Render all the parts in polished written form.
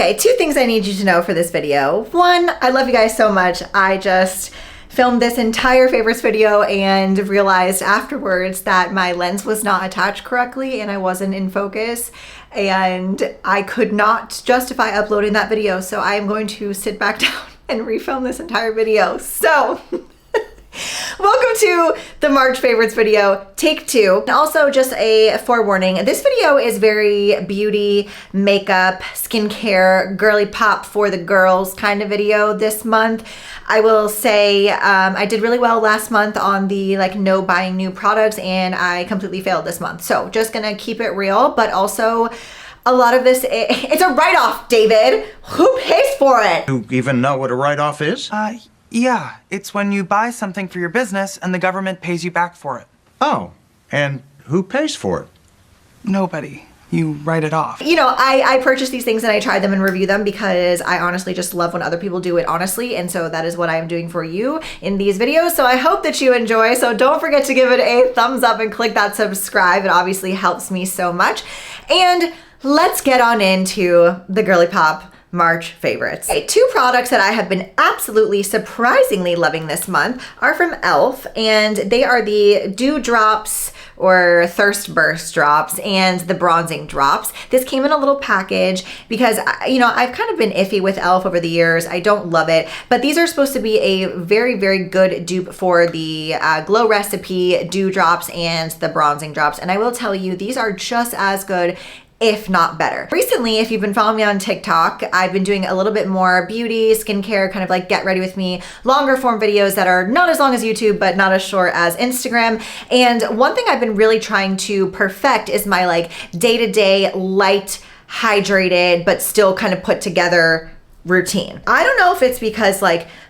Okay, 2 things I need you to know for this video. 1, I love you guys so much. I just filmed this entire favorites video and realized afterwards that my lens was not attached correctly and I wasn't in focus, and I could not justify uploading that video, so I am going to sit back down and refilm this entire video. So welcome to the March favorites video, take 2. And also just a forewarning, this video is very beauty, makeup, skincare, girly pop for the girls kind of video this month. I will say I did really well last month on the no buying new products, and I completely failed this month. So just gonna keep it real, but also a lot of this, it's a write-off, David. Who pays for it? You even know what a write-off is? Yeah, it's when you buy something for your business and the government pays you back for it. Oh, and who pays for it? Nobody. You write it off. You know, I purchase these things and I try them and review them because I honestly just love when other people do it honestly, and so that is what I am doing for you in these videos. So I hope that you enjoy. So don't forget to give it a thumbs up and click that subscribe. It obviously helps me so much. And let's get on into the girly pop March favorites. Okay, 2 products that I have been absolutely surprisingly loving this month are from e.l.f. and they are the Dew Drops or Thirst Burst drops and the bronzing drops. This came in a little package because, you know, I've kind of been iffy with e.l.f. over the years. I don't love it, but these are supposed to be a very, very good dupe for the Glow Recipe Dew Drops and the bronzing drops. And I will tell you, these are just as good, if not better. Recently, if you've been following me on TikTok, I've been doing a little bit more beauty, skincare, kind of like get ready with me, longer form videos that are not as long as YouTube, but not as short as Instagram. And one thing I've been really trying to perfect is my day-to-day light, hydrated, but still kind of put together routine. I don't know if it's because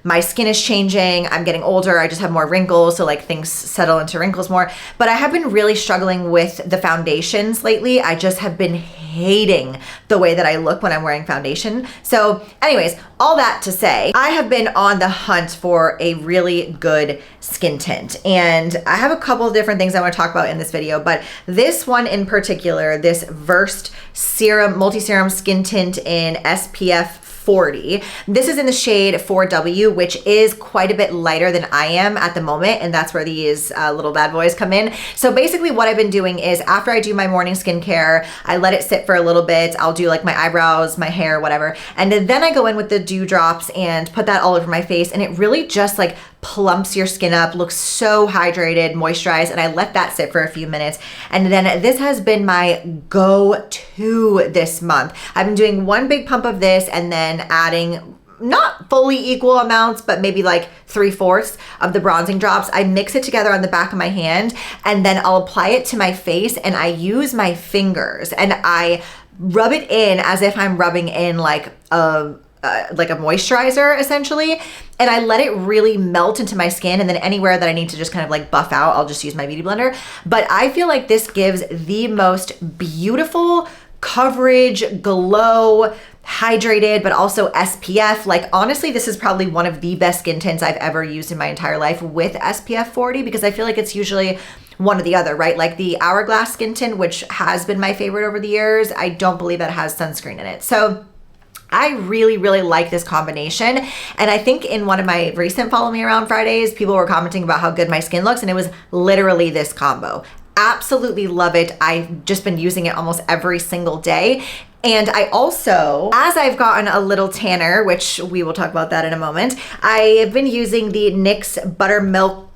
my skin is changing, I'm getting older, I just have more wrinkles, so things settle into wrinkles more, but I have been really struggling with the foundations lately. I just have been hating the way that I look when I'm wearing foundation. So anyways, all that to say, I have been on the hunt for a really good skin tint, and I have a couple of different things I want to talk about in this video, but this one in particular, this Versed Serum Multi-Serum Skin Tint in SPF 40. This is in the shade 4W, which is quite a bit lighter than I am at the moment, and that's where these little bad boys come in. So basically what I've been doing is after I do my morning skincare, I let it sit for a little bit. I'll do my eyebrows, my hair, whatever, and then I go in with the Dew Drops and put that all over my face, and it really just plumps your skin up, looks so hydrated, moisturized, and I let that sit for a few minutes. And then this has been my go-to this month. I've been doing 1 big pump of this and then adding not fully equal amounts, but maybe 3/4 of the bronzing drops. I mix it together on the back of my hand, and then I'll apply it to my face, and I use my fingers and I rub it in as if I'm rubbing in a moisturizer essentially, and I let it really melt into my skin, and then anywhere that I need to just kind of buff out, I'll just use my beauty blender. But I feel like this gives the most beautiful coverage, glow, hydrated, but also SPF. Honestly, this is probably one of the best skin tints I've ever used in my entire life with SPF 40, because I feel like it's usually one or the other, right? The Hourglass skin tint, which has been my favorite over the years, I don't believe that it has sunscreen in it. So I really, really like this combination. And I think in one of my recent Follow Me Around Fridays, people were commenting about how good my skin looks, and it was literally this combo. Absolutely love it. I've just been using it almost every single day. And I also, as I've gotten a little tanner, which we will talk about that in a moment, I have been using the NYX Buttermelt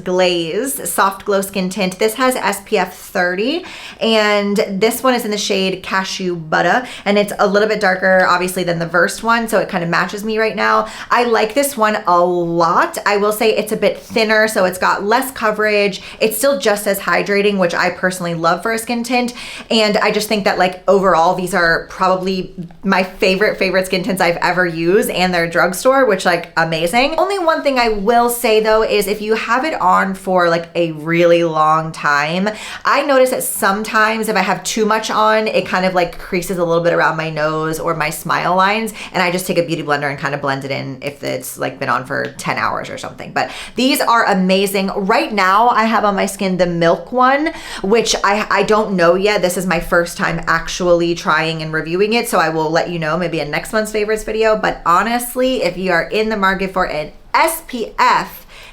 Glaze Soft Glow Skin Tint. This has SPF 30, and this one is in the shade Cashew Butter, and it's a little bit darker, obviously, than the Versed one, so it kind of matches me right now. I like this one a lot. I will say it's a bit thinner, so it's got less coverage. It's still just as hydrating, which I personally love for a skin tint, and I just think that overall, these are probably my favorite skin tints I've ever used, and they're drugstore, which amazing. Only one thing I will say though, though is if you have it on for like a really long time, I notice that sometimes if I have too much on, it kind of like creases a little bit around my nose or my smile lines, and I just take a beauty blender and kind of blend it in if it's like been on for 10 hours or something. But these are amazing. Right now I have on my skin the Milk one, which I don't know yet. This is my first time actually trying and reviewing it, so I will let you know maybe in next month's favorites video. But honestly, if you are in the market for an SPF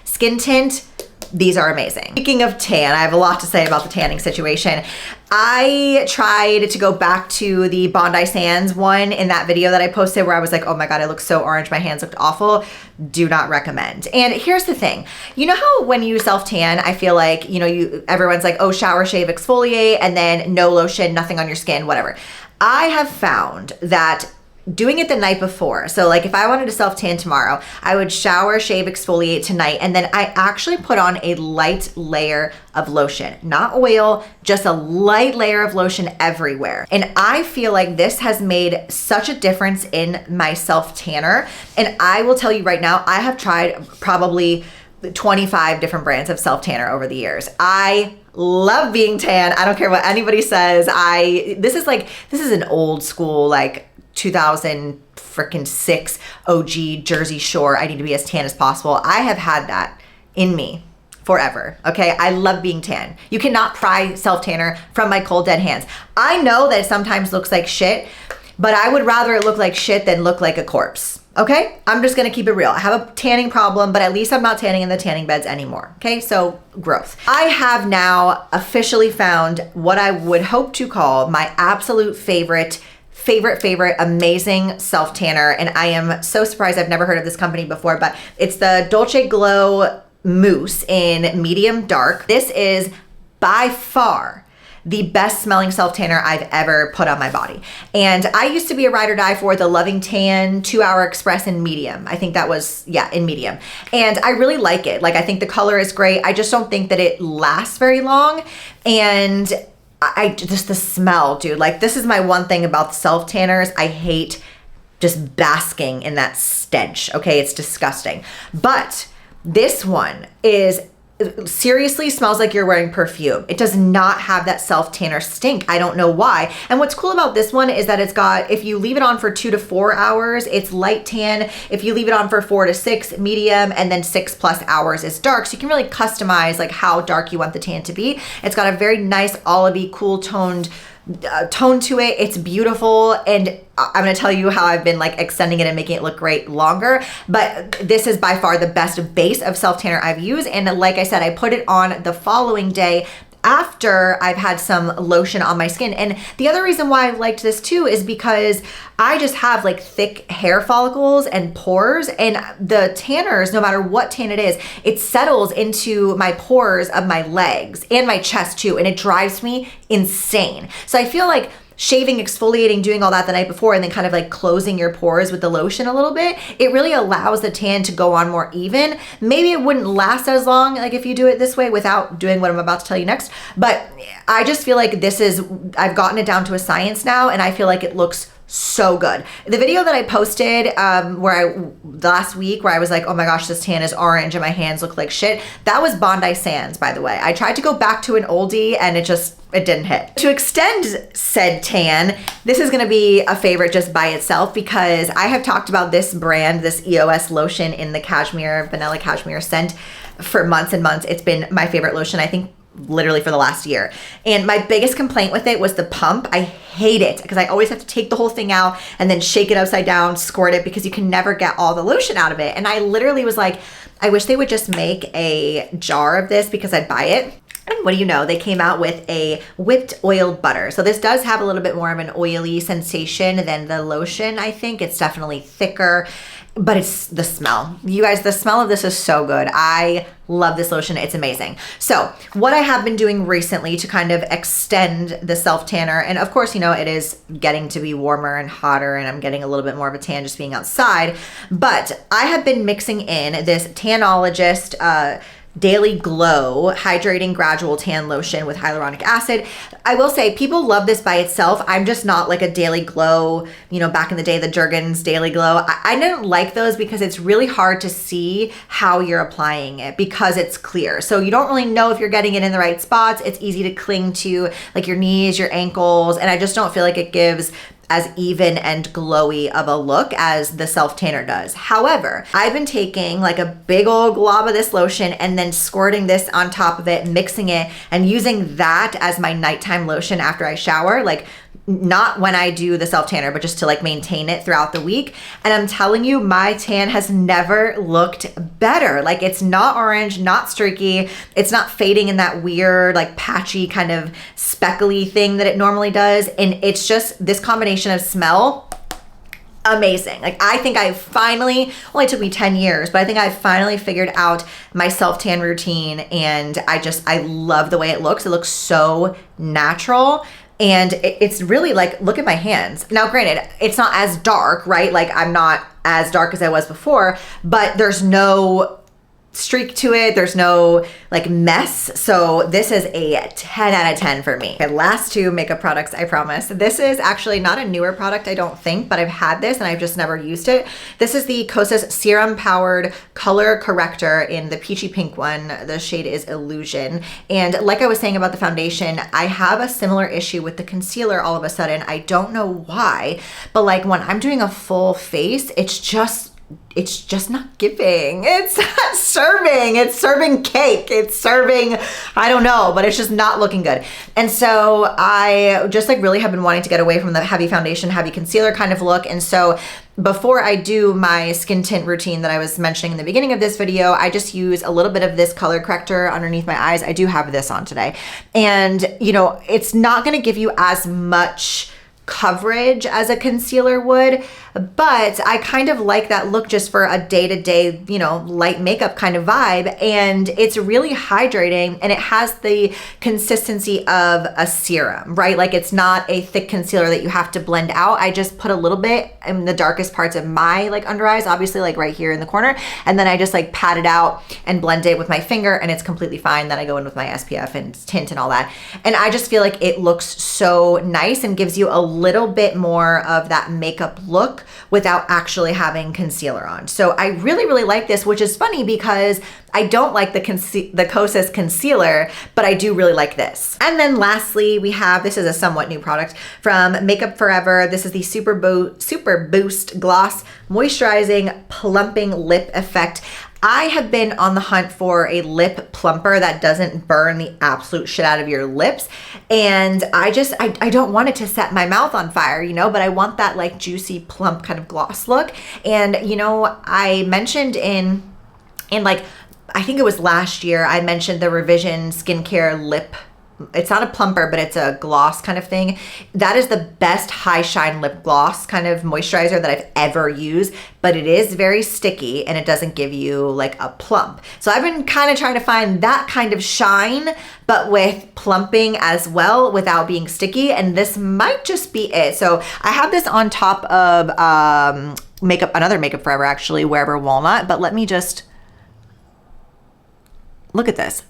skin tint, these are amazing. Speaking of tan, I have a lot to say about the tanning situation. I tried to go back to the Bondi Sands one in that video that I posted where I was like, oh my God, I look so orange. My hands looked awful. Do not recommend. And here's the thing. You know how when you self tan, I feel like, you know, everyone's like, oh, shower, shave, exfoliate, and then no lotion, nothing on your skin, whatever. I have found that doing it the night before. So like if I wanted to self tan tomorrow, I would shower, shave, exfoliate tonight, and then I actually put on a light layer of lotion, not oil, just a light layer of lotion everywhere. And I feel like this has made such a difference in my self tanner. And I will tell you right now, I have tried probably 25 different brands of self tanner over the years. I love being tan. I don't care what anybody says. This is an old school, like 2006 OG Jersey Shore. I need to be as tan as possible. I have had that in me forever. Okay. I love being tan. You cannot pry self tanner from my cold dead hands. I know that it sometimes looks like shit, but I would rather it look like shit than look like a corpse. Okay. I'm just going to keep it real. I have a tanning problem, but at least I'm not tanning in the tanning beds anymore. Okay. So growth. I have now officially found what I would hope to call my absolute favorite amazing self tanner, and I am so surprised. I've never heard of this company before, but it's the Dolce Glow Mousse in medium dark. This is by far the best smelling self tanner I've ever put on my body. And I used to be a ride or die for the Loving Tan 2-Hour Express in medium. I think that was, yeah, in medium. And I really like it. Like, I think the color is great. I just don't think that it lasts very long. And just the smell, dude. Like, this is my one thing about the self tanners. I hate just basking in that stench. Okay, it's disgusting. But this one seriously smells like you're wearing perfume. It does not have that self tanner stink. I don't know why. And what's cool about this one is that it's got, if you leave it on for 2 to 4 hours, it's light tan. If you leave it on for 4 to 6, medium, and then 6+ hours is dark. So you can really customize like how dark you want the tan to be. It's got a very nice olivey, cool toned tone to it. It's beautiful, and I'm gonna tell you how I've been like extending it and making it look great longer, but this is by far the best base of self tanner I've used. And like I said, I put it on the following day after I've had some lotion on my skin. And the other reason why I liked this too is because I just have like thick hair follicles and pores, and the tanners, no matter what tan it is, it settles into my pores of my legs and my chest too, and it drives me insane. So I feel like shaving, exfoliating, doing all that the night before, and then kind of like closing your pores with the lotion a little bit, it really allows the tan to go on more even. Maybe it wouldn't last as long like if you do it this way without doing what I'm about to tell you next, but I just feel like I've gotten it down to a science now, and I feel like it looks so good. The video that I posted last week where I was like, oh my gosh, this tan is orange and my hands look like shit, that was Bondi Sands, by the way. I tried to go back to an oldie and it didn't hit. To extend said tan, this is gonna be a favorite just by itself because I have talked about this brand, this EOS lotion in the vanilla cashmere scent for months and months. It's been my favorite lotion, I think literally for the last year. And my biggest complaint with it was the pump. I hate it because I always have to take the whole thing out and then shake it upside down, squirt it, because you can never get all the lotion out of it. And I literally was like, I wish they would just make a jar of this because I'd buy it. And what do you know, they came out with a whipped oiled butter. So this does have a little bit more of an oily sensation than the lotion, I think. It's definitely thicker, but it's the smell. You guys, the smell of this is so good. I love this lotion. It's amazing. So what I have been doing recently to kind of extend the self tanner, and of course, you know, it is getting to be warmer and hotter and I'm getting a little bit more of a tan just being outside, but I have been mixing in this Tanologist Daily Glow Hydrating Gradual Tan Lotion with Hyaluronic Acid. I will say people love this by itself. I'm just not like a Daily Glow, you know, back in the day, the Jergens Daily Glow. I didn't like those because it's really hard to see how you're applying it because it's clear. So you don't really know if you're getting it in the right spots. It's easy to cling to like your knees, your ankles, and I just don't feel like it gives as even and glowy of a look as the self tanner does. However, I've been taking like a big old glob of this lotion and then squirting this on top of it, mixing it, and using that as my nighttime lotion after I shower, like not when I do the self tanner, but just to like maintain it throughout the week. And I'm telling you, my tan has never looked better. Like it's not orange, not streaky. It's not fading in that weird, like patchy kind of speckly thing that it normally does. And it's just this combination of smell, amazing. Like I think I finally, only took me 10 years, but I think I finally figured out my self tan routine, and I love the way it looks. It looks so natural. And it's really like, look at my hands. Now, granted, it's not as dark, right? Like I'm not as dark as I was before, but there's no streak to it. There's no like mess. So this is a 10 out of 10 for me. Okay, last two makeup products, I promise. This is actually not a newer product, I don't think, but I've had this and I've just never used it. This is the Kosas Serum Powered Color Corrector in the peachy pink one. The shade is Illusion. And like I was saying about the foundation, I have a similar issue with the concealer all of a sudden. I don't know why, but like when I'm doing a full face, it's just not giving. It's not serving. It's serving cake. It's serving, I don't know, but it's just not looking good. And so I just like really have been wanting to get away from the heavy foundation, heavy concealer kind of look. And so before I do my skin tint routine that I was mentioning in the beginning of this video, I just use a little bit of this color corrector underneath my eyes. I do have this on today. And you know, it's not gonna give you as much coverage as a concealer would, but I kind of like that look just for a day-to-day, you know, light makeup kind of vibe. And it's really hydrating, and it has the consistency of a serum, right? Like it's not a thick concealer that you have to blend out. I just put a little bit in the darkest parts of my like under eyes, obviously like right here in the corner, and then I just like pat it out and blend it with my finger, and it's completely fine. Then I go in with my SPF and tint and all that. And I just feel like it looks so nice and gives you a little bit more of that makeup look without actually having concealer on. So I really, really like this, which is funny because I don't like the Kosas concealer, but I do really like this. And then lastly, we have, this is a somewhat new product from Makeup Forever. This is the Super Boost Gloss Moisturizing Plumping Lip Effect. I have been on the hunt for a lip plumper that doesn't burn the absolute shit out of your lips. And I don't want it to set my mouth on fire, you know, but I want that like juicy, plump kind of gloss look. And, you know, I mentioned in like, I think it was last year, I mentioned the Revision Skincare Lip. It's not a plumper, but it's a gloss kind of thing. That is the best high shine lip gloss kind of moisturizer that I've ever used, but it is very sticky and it doesn't give you like a plump. So I've been kind of trying to find that kind of shine, but with plumping as well without being sticky. And this might just be it. So I have this on top of another Makeup Forever actually, Wearable Walnut, but let me just look at this.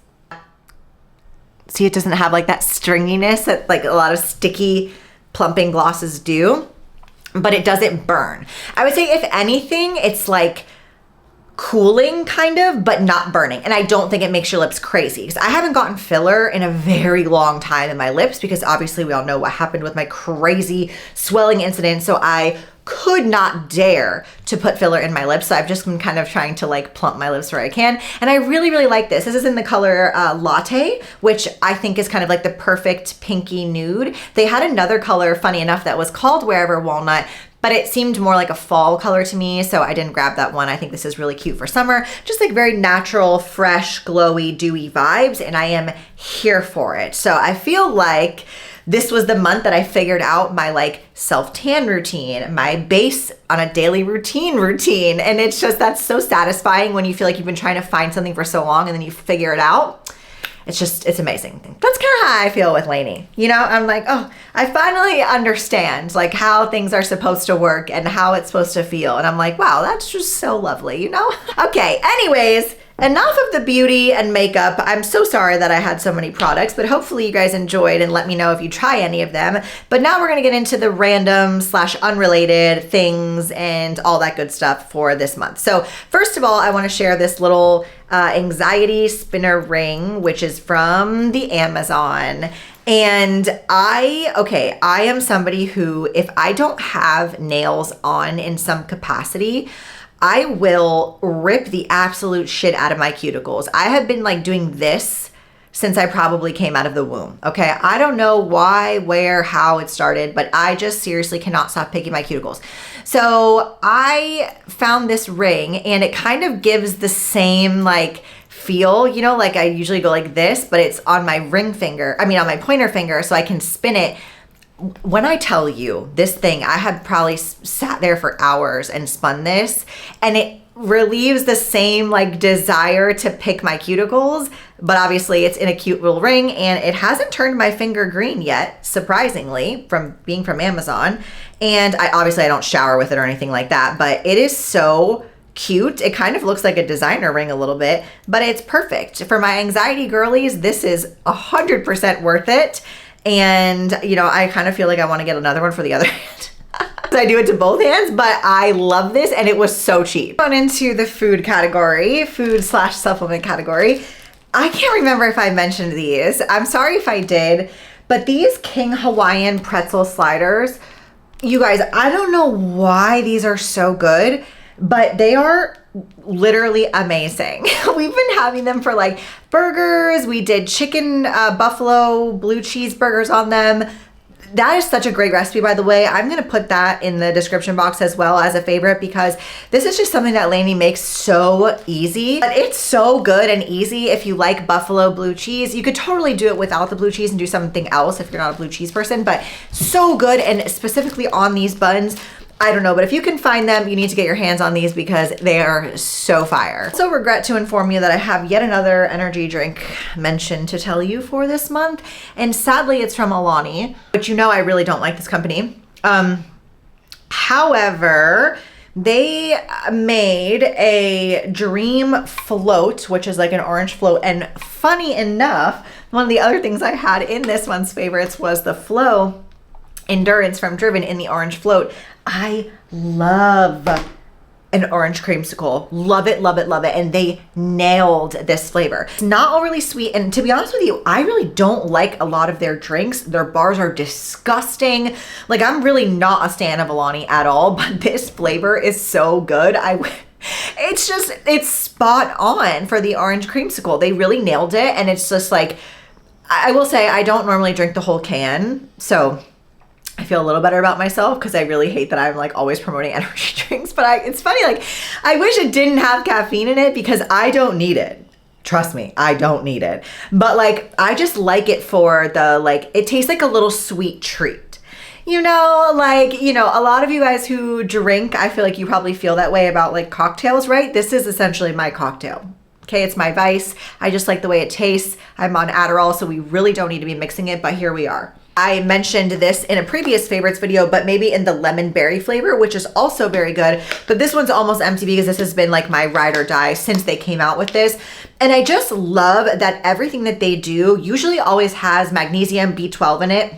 See, it doesn't have like that stringiness that like a lot of sticky plumping glosses do, but it doesn't burn. I would say if anything, it's like cooling kind of, but not burning. And I don't think it makes your lips crazy because I haven't gotten filler in a very long time in my lips because obviously we all know what happened with my crazy swelling incident. So I could not dare to put filler in my lips. So I've just been kind of trying to like plump my lips where I can. And I really, really like this. This is in the color Latte, which I think is kind of like the perfect pinky nude. They had another color, funny enough, that was called Wherever Walnut, but it seemed more like a fall color to me, so I didn't grab that one. I think this is really cute for summer. Just like very natural, fresh, glowy, dewy vibes, and I am here for it. So I feel like this was the month that I figured out my like self-tan routine, my base on a daily routine, and it's just, that's so satisfying when you feel like you've been trying to find something for so long and then you figure it out. It's amazing. That's kind of how I feel with Lainey. You know, I'm like, oh, I finally understand like how things are supposed to work and how it's supposed to feel. And I'm like, wow, that's just so lovely, you know? Okay, anyways, Enough of the beauty and makeup. I'm so sorry that I had so many products, but hopefully you guys enjoyed and let me know if you try any of them. But now we're gonna get into the random / unrelated things and all that good stuff for this month. So first of all, I wanna share this little anxiety spinner ring, which is from the Amazon. And I am somebody who, if I don't have nails on in some capacity, I will rip the absolute shit out of my cuticles. I have been like doing this since I probably came out of the womb, okay? I don't know why, where, how it started, but I just seriously cannot stop picking my cuticles. So I found this ring and it kind of gives the same like feel, you know, like I usually go like this, but it's on my on my pointer finger, so I can spin it. When I tell you this thing, I had probably sat there for hours and spun this, and it relieves the same like desire to pick my cuticles, but obviously it's in a cute little ring and it hasn't turned my finger green yet, surprisingly, from being from Amazon. And I don't shower with it or anything like that, but it is so cute. It kind of looks like a designer ring a little bit, but it's perfect. For my anxiety girlies, this is 100% worth it. And, you know, I kind of feel like I want to get another one for the other hand. I do it to both hands, but I love this and it was so cheap. On into the food category, food / supplement category. I can't remember if I mentioned these. I'm sorry if I did, but these King Hawaiian pretzel sliders, you guys, I don't know why these are so good, but they are literally amazing. We've been having them for like burgers. We did chicken buffalo blue cheese burgers on them. That is such a great recipe, by the way. I'm gonna put that in the description box as well as a favorite, because this is just something that Lainey makes so easy. But it's so good and easy if you like buffalo blue cheese. You could totally do it without the blue cheese and do something else if you're not a blue cheese person, but so good. And specifically on these buns, I don't know, but if you can find them, you need to get your hands on these because they are so fire. So regret to inform you that I have yet another energy drink mention to tell you for this month. And sadly, it's from Alani, but you know I really don't like this company. However, they made a dream float, which is like an orange float. And funny enough, one of the other things I had in this month's favorites was the Flow Endurance from Driven in the orange float. I love an orange creamsicle. Love it, love it, love it. And they nailed this flavor. It's not overly sweet. And to be honest with you, I really don't like a lot of their drinks. Their bars are disgusting. Like, I'm really not a stan of Alani at all, but this flavor is so good. It's spot on for the orange creamsicle. They really nailed it. And it's just like, I will say I don't normally drink the whole can. So I feel a little better about myself because I really hate that I'm like always promoting energy drinks. But it's funny, like I wish it didn't have caffeine in it because I don't need it. Trust me, I don't need it. But like, I just like it for the, like, it tastes like a little sweet treat. You know, like, you know, a lot of you guys who drink, I feel like you probably feel that way about like cocktails, right? This is essentially my cocktail. Okay, it's my vice. I just like the way it tastes. I'm on Adderall, so we really don't need to be mixing it, but here we are. I mentioned this in a previous favorites video, but maybe in the lemon berry flavor, which is also very good. But this one's almost empty because this has been like my ride or die since they came out with this. And I just love that everything that they do usually always has magnesium, B12 in it.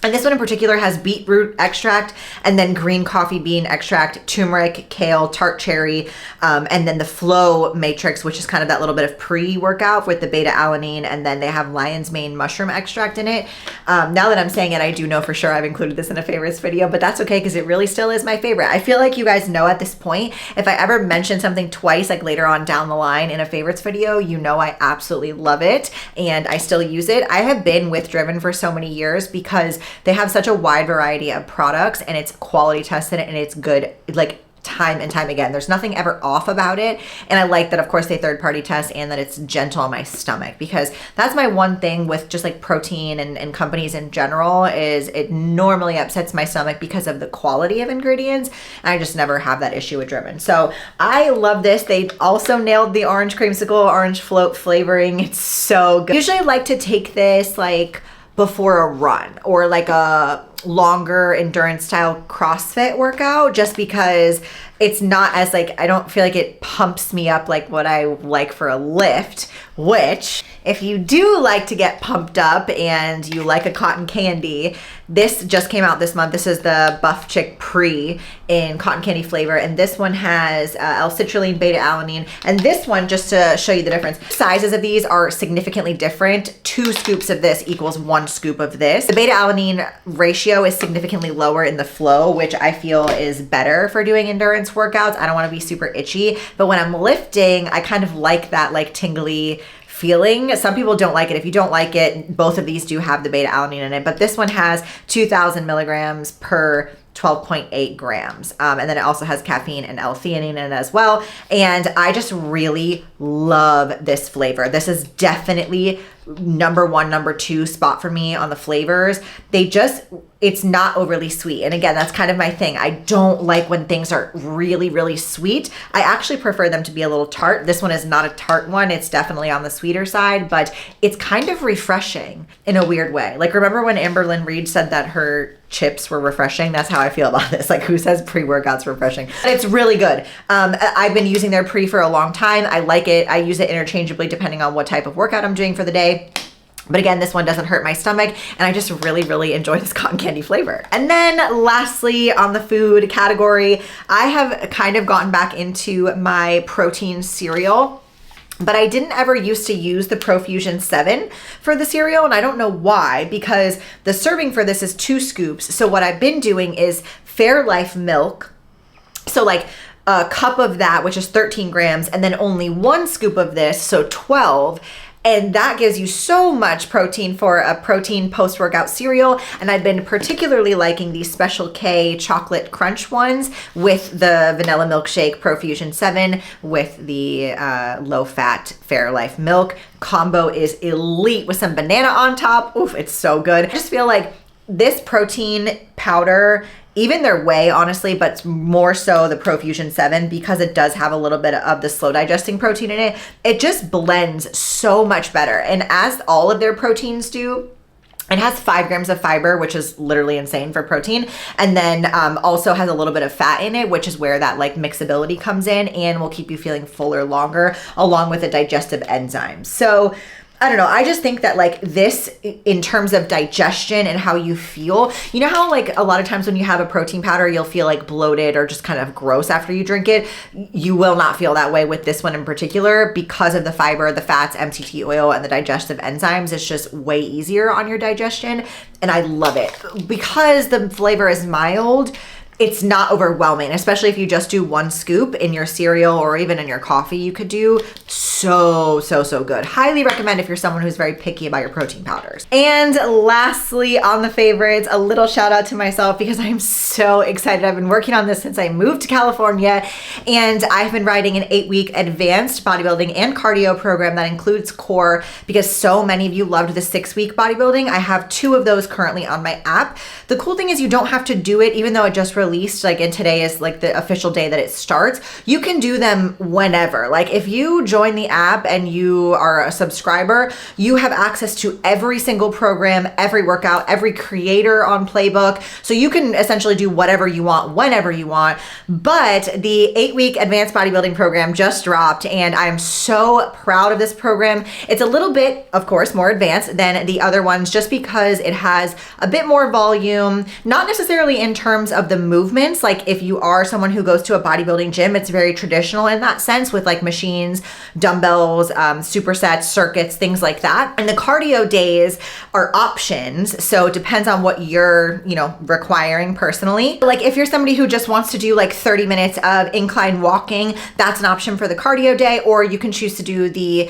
And this one in particular has beetroot extract and then green coffee bean extract, turmeric, kale, tart cherry, and then the Flow Matrix, which is kind of that little bit of pre-workout with the beta-alanine, and then they have lion's mane mushroom extract in it. Now that I'm saying it, I do know for sure I've included this in a favorites video, but that's okay because it really still is my favorite. I feel like you guys know at this point, if I ever mention something twice, like later on down the line in a favorites video, you know I absolutely love it and I still use it. I have been with Driven for so many years because they have such a wide variety of products and it's quality tested and it's good, like time and time again. There's nothing ever off about it. And I like that, of course, they third-party test and that it's gentle on my stomach, because that's my one thing with just like protein and companies in general is it normally upsets my stomach because of the quality of ingredients. And I just never have that issue with Driven. So I love this. They also nailed the orange creamsicle, orange float flavoring. It's so good. Usually I like to take this like before a run or like a longer endurance style CrossFit workout, just because it's not as like, I don't feel like it pumps me up like what I like for a lift, which if you do like to get pumped up and you like a cotton candy, this just came out this month. This is the Buff Chick Pre in cotton candy flavor. And this one has L-citrulline, beta-alanine. And this one, just to show you the difference, sizes of these are significantly different. 2 scoops of this equals 1 scoop of this. The beta-alanine ratio is significantly lower in the flow, which I feel is better for doing endurance workouts. I don't want to be super itchy, but when I'm lifting, I kind of like that like tingly feeling. Some people don't like it. If you don't like it, both of these do have the beta-alanine in it, but this one has 2,000 milligrams per 12.8 grams. And then it also has caffeine and L-theanine in it as well. And I just really love this flavor. This is definitely number 1, number 2 spot for me on the flavors. It's not overly sweet. And again, that's kind of my thing. I don't like when things are really, really sweet. I actually prefer them to be a little tart. This one is not a tart one. It's definitely on the sweeter side, but it's kind of refreshing in a weird way. Like, remember when Amberlynn Reed said that her chips were refreshing? That's how I feel about this. Like, who says pre-workout's refreshing? It's really good. I've been using their pre for a long time. I like it. I use it interchangeably depending on what type of workout I'm doing for the day. But again, this one doesn't hurt my stomach, and I just really, really enjoy this cotton candy flavor. And then lastly, on the food category, I have kind of gotten back into my protein cereal. But I didn't ever used to use the Profusion 7 for the cereal, and I don't know why, because the serving for this is 2 scoops. So what I've been doing is Fairlife milk. So like a cup of that, which is 13 grams, and then only 1 scoop of this, so 12. And that gives you so much protein for a protein post-workout cereal. And I've been particularly liking these Special K chocolate crunch ones with the vanilla milkshake Profusion 7 with the low-fat Fairlife milk. Combo is elite with some banana on top. Oof, it's so good. I just feel like this protein powder, even their whey, honestly, but more so the Profusion 7, because it does have a little bit of the slow digesting protein in it, it just blends so much better. And as all of their proteins do, it has 5 grams of fiber, which is literally insane for protein. And then also has a little bit of fat in it, which is where that like mixability comes in and will keep you feeling fuller longer, along with the digestive enzymes. So I don't know. I just think that like this, in terms of digestion and how you feel, you know how like a lot of times when you have a protein powder, you'll feel like bloated or just kind of gross after you drink it. You will not feel that way with this one in particular because of the fiber, the fats, MCT oil, and the digestive enzymes. It's just way easier on your digestion. And I love it because the flavor is mild. It's not overwhelming, especially if you just do 1 scoop in your cereal or even in your coffee. You could do so good. Highly recommend if you're someone who's very picky about your protein powders. And lastly, on the favorites, a little shout out to myself because I'm so excited. I've been working on this since I moved to California, and I've been writing an 8-week advanced bodybuilding and cardio program that includes core because so many of you loved the 6-week bodybuilding. I have 2 of those currently on my app. The cool thing is you don't have to do it, even though it just released, like, and today is like the official day that it starts. You can do them whenever. Like if you join the app and you are a subscriber, you have access to every single program, every workout, every creator on Playbook. So you can essentially do whatever you want, whenever you want. But the 8-week advanced bodybuilding program just dropped, and I'm so proud of this program. It's a little bit, of course, more advanced than the other ones just because it has a bit more volume, not necessarily in terms of the movements. Like if you are someone who goes to a bodybuilding gym, it's very traditional in that sense with like machines, dumbbells, supersets, circuits, things like that. And the cardio days are options. So it depends on what you're, requiring personally. Like if you're somebody who just wants to do like 30 minutes of incline walking, that's an option for the cardio day, or you can choose to do the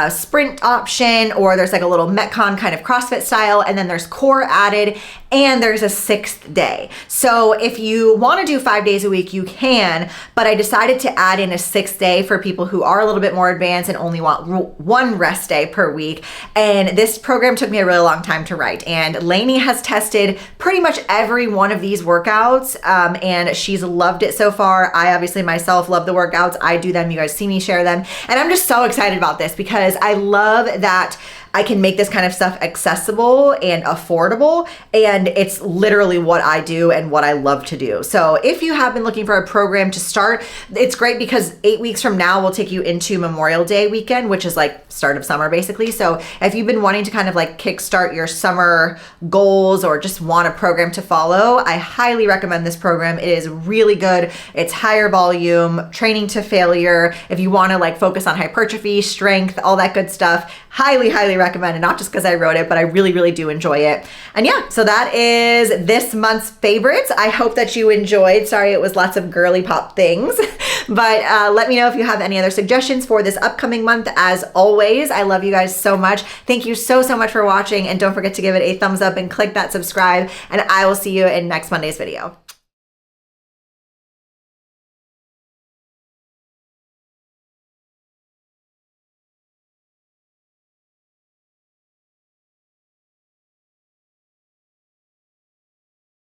sprint option, or there's like a little Metcon kind of CrossFit style, and then there's core added, and there's a 6th day. So if you want to do 5 days a week, you can, but I decided to add in a 6th day for people who are a little bit more advanced and only want 1 rest day per week. And this program took me a really long time to write. And Lainey has tested pretty much every one of these workouts, and she's loved it so far. I obviously myself love the workouts. I do them. You guys see me share them. And I'm just so excited about this because I love that I can make this kind of stuff accessible and affordable, and it's literally what I do and what I love to do. So if you have been looking for a program to start, it's great because 8 weeks from now will take you into Memorial Day weekend, which is like start of summer basically. So if you've been wanting to kind of like kickstart your summer goals or just want a program to follow, I highly recommend this program. It is really good. It's higher volume, training to failure. If you want to like focus on hypertrophy, strength, all that good stuff, highly, highly recommend it. Not just because I wrote it, but I really, really do enjoy it. And yeah, so that is this month's favorites. I hope that you enjoyed. Sorry, it was lots of girly pop things, but let me know if you have any other suggestions for this upcoming month. As always, I love you guys so much. Thank you so, so much for watching, and don't forget to give it a thumbs up and click that subscribe, and I will see you in next Monday's video.